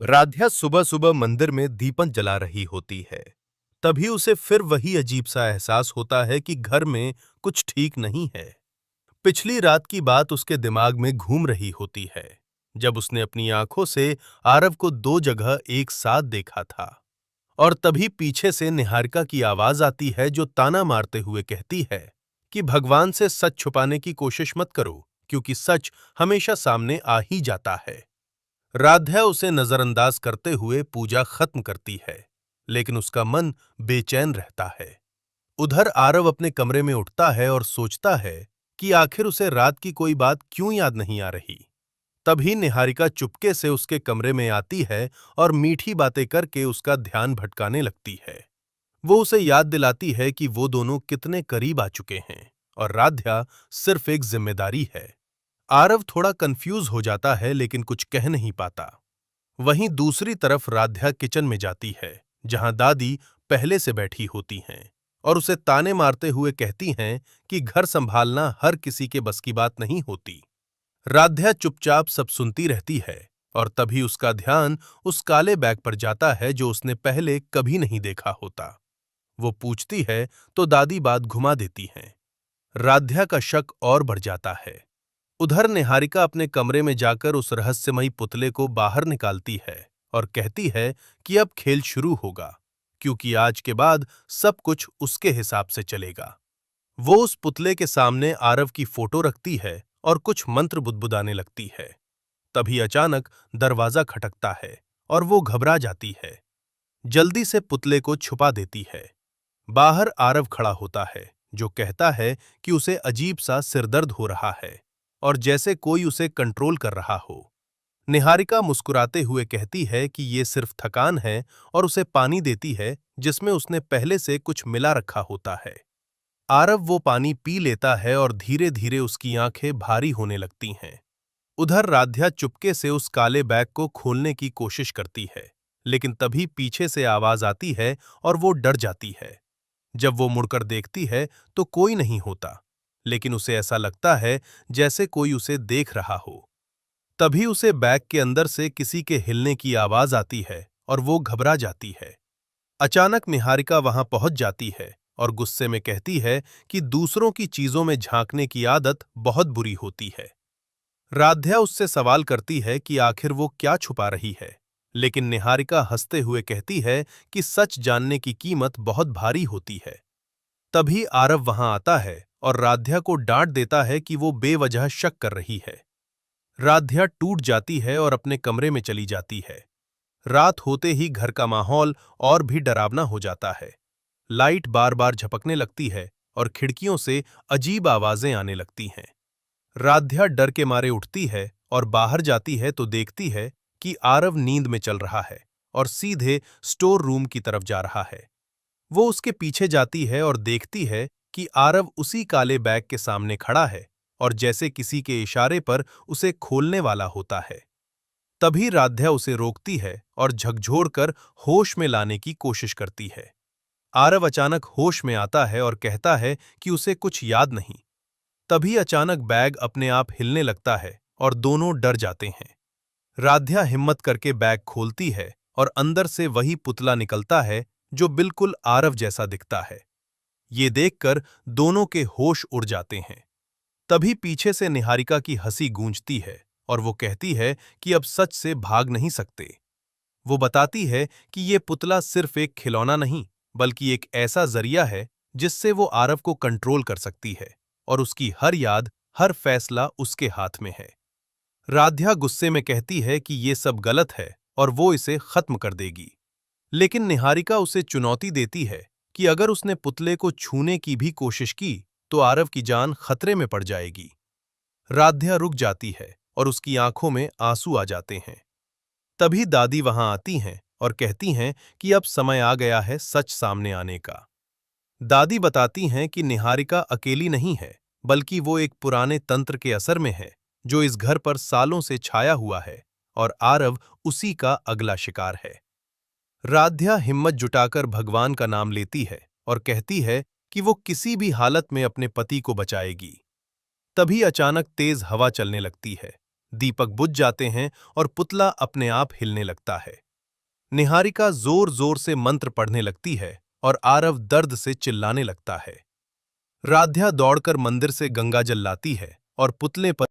राध्या सुबह सुबह मंदिर में दीपन जला रही होती है। तभी उसे फिर वही अजीब सा एहसास होता है कि घर में कुछ ठीक नहीं है। पिछली रात की बात उसके दिमाग में घूम रही होती है, जब उसने अपनी आंखों से आरव को दो जगह एक साथ देखा था। और तभी पीछे से निहारिका की आवाज आती है, जो ताना मारते हुए कहती है कि भगवान से सच छुपाने की कोशिश मत करो, क्योंकि सच हमेशा सामने आ ही जाता है। राध्या उसे नजरअंदाज करते हुए पूजा खत्म करती है, लेकिन उसका मन बेचैन रहता है। उधर आरव अपने कमरे में उठता है और सोचता है कि आखिर उसे रात की कोई बात क्यों याद नहीं आ रही। तभी निहारिका चुपके से उसके कमरे में आती है और मीठी बातें करके उसका ध्यान भटकाने लगती है। वो उसे याद दिलाती है कि वो दोनों कितने करीब आ चुके हैं और राध्या सिर्फ एक जिम्मेदारी है। आरव थोड़ा कंफ्यूज हो जाता है, लेकिन कुछ कह नहीं पाता। वहीं दूसरी तरफ राध्या किचन में जाती है, जहां दादी पहले से बैठी होती हैं और उसे ताने मारते हुए कहती हैं कि घर संभालना हर किसी के बस की बात नहीं होती। राध्या चुपचाप सब सुनती रहती है और तभी उसका ध्यान उस काले बैग पर जाता है, जो उसने पहले कभी नहीं देखा होता। वो पूछती है तो दादी बात घुमा देती हैं। राध्या का शक और बढ़ जाता है। उधर निहारिका अपने कमरे में जाकर उस रहस्यमयी पुतले को बाहर निकालती है और कहती है कि अब खेल शुरू होगा, क्योंकि आज के बाद सब कुछ उसके हिसाब से चलेगा। वो उस पुतले के सामने आरव की फोटो रखती है और कुछ मंत्र बुदबुदाने लगती है। तभी अचानक दरवाजा खटकता है और वो घबरा जाती है। जल्दी से पुतले को छुपा देती है। बाहर आरव खड़ा होता है, जो कहता है कि उसे अजीब सा सिरदर्द हो रहा है और जैसे कोई उसे कंट्रोल कर रहा हो। निहारिका मुस्कुराते हुए कहती है कि ये सिर्फ थकान है और उसे पानी देती है, जिसमें उसने पहले से कुछ मिला रखा होता है। आरव वो पानी पी लेता है और धीरे धीरे उसकी आंखें भारी होने लगती हैं। उधर राध्या चुपके से उस काले बैग को खोलने की कोशिश करती है, लेकिन तभी पीछे से आवाज आती है और वो डर जाती है। जब वो मुड़कर देखती है तो कोई नहीं होता, लेकिन उसे ऐसा लगता है जैसे कोई उसे देख रहा हो। तभी उसे बैग के अंदर से किसी के हिलने की आवाज आती है और वो घबरा जाती है। अचानक निहारिका वहां पहुंच जाती है और गुस्से में कहती है कि दूसरों की चीजों में झांकने की आदत बहुत बुरी होती है। राध्या उससे सवाल करती है कि आखिर वो क्या छुपा रही है, लेकिन निहारिका हंसते हुए कहती है कि सच जानने की कीमत बहुत भारी होती है। तभी आरव वहां आता है और राध्या को डांट देता है कि वो बेवजह शक कर रही है। राध्या टूट जाती है और अपने कमरे में चली जाती है। रात होते ही घर का माहौल और भी डरावना हो जाता है। लाइट बार बार झपकने लगती है और खिड़कियों से अजीब आवाजें आने लगती हैं। राध्या डर के मारे उठती है और बाहर जाती है तो देखती है कि आरव नींद में चल रहा है और सीधे स्टोर रूम की तरफ जा रहा है। वो उसके पीछे जाती है और देखती है कि आरव उसी काले बैग के सामने खड़ा है और जैसे किसी के इशारे पर उसे खोलने वाला होता है। तभी राध्या उसे रोकती है और झकझोरकर होश में लाने की कोशिश करती है। आरव अचानक होश में आता है और कहता है कि उसे कुछ याद नहीं। तभी अचानक बैग अपने आप हिलने लगता है और दोनों डर जाते हैं। राध्या हिम्मत करके बैग खोलती है और अंदर से वही पुतला निकलता है, जो बिल्कुल आरव जैसा दिखता है। ये देखकर दोनों के होश उड़ जाते हैं। तभी पीछे से निहारिका की हंसी गूंजती है और वो कहती है कि अब सच से भाग नहीं सकते। वो बताती है कि ये पुतला सिर्फ एक खिलौना नहीं, बल्कि एक ऐसा जरिया है जिससे वो आरव को कंट्रोल कर सकती है और उसकी हर याद, हर फैसला उसके हाथ में है। राध्या गुस्से में कहती है कि ये सब गलत है और वो इसे खत्म कर देगी। लेकिन निहारिका उसे चुनौती देती है कि अगर उसने पुतले को छूने की भी कोशिश की तो आरव की जान खतरे में पड़ जाएगी। राध्या रुक जाती है और उसकी आंखों में आंसू आ जाते हैं। तभी दादी वहां आती हैं और कहती हैं कि अब समय आ गया है सच सामने आने का। दादी बताती हैं कि निहारिका अकेली नहीं है, बल्कि वो एक पुराने तंत्र के असर में है, जो इस घर पर सालों से छाया हुआ है और आरव उसी का अगला शिकार है। राध्या हिम्मत जुटाकर भगवान का नाम लेती है और कहती है कि वो किसी भी हालत में अपने पति को बचाएगी। तभी अचानक तेज हवा चलने लगती है दीपक बुझ जाते हैं और पुतला अपने आप हिलने लगता है। निहारिका जोर जोर से मंत्र पढ़ने लगती है और आरव दर्द से चिल्लाने लगता है। राध्या दौड़कर मंदिर से गंगाजल लाती है और पुतले पर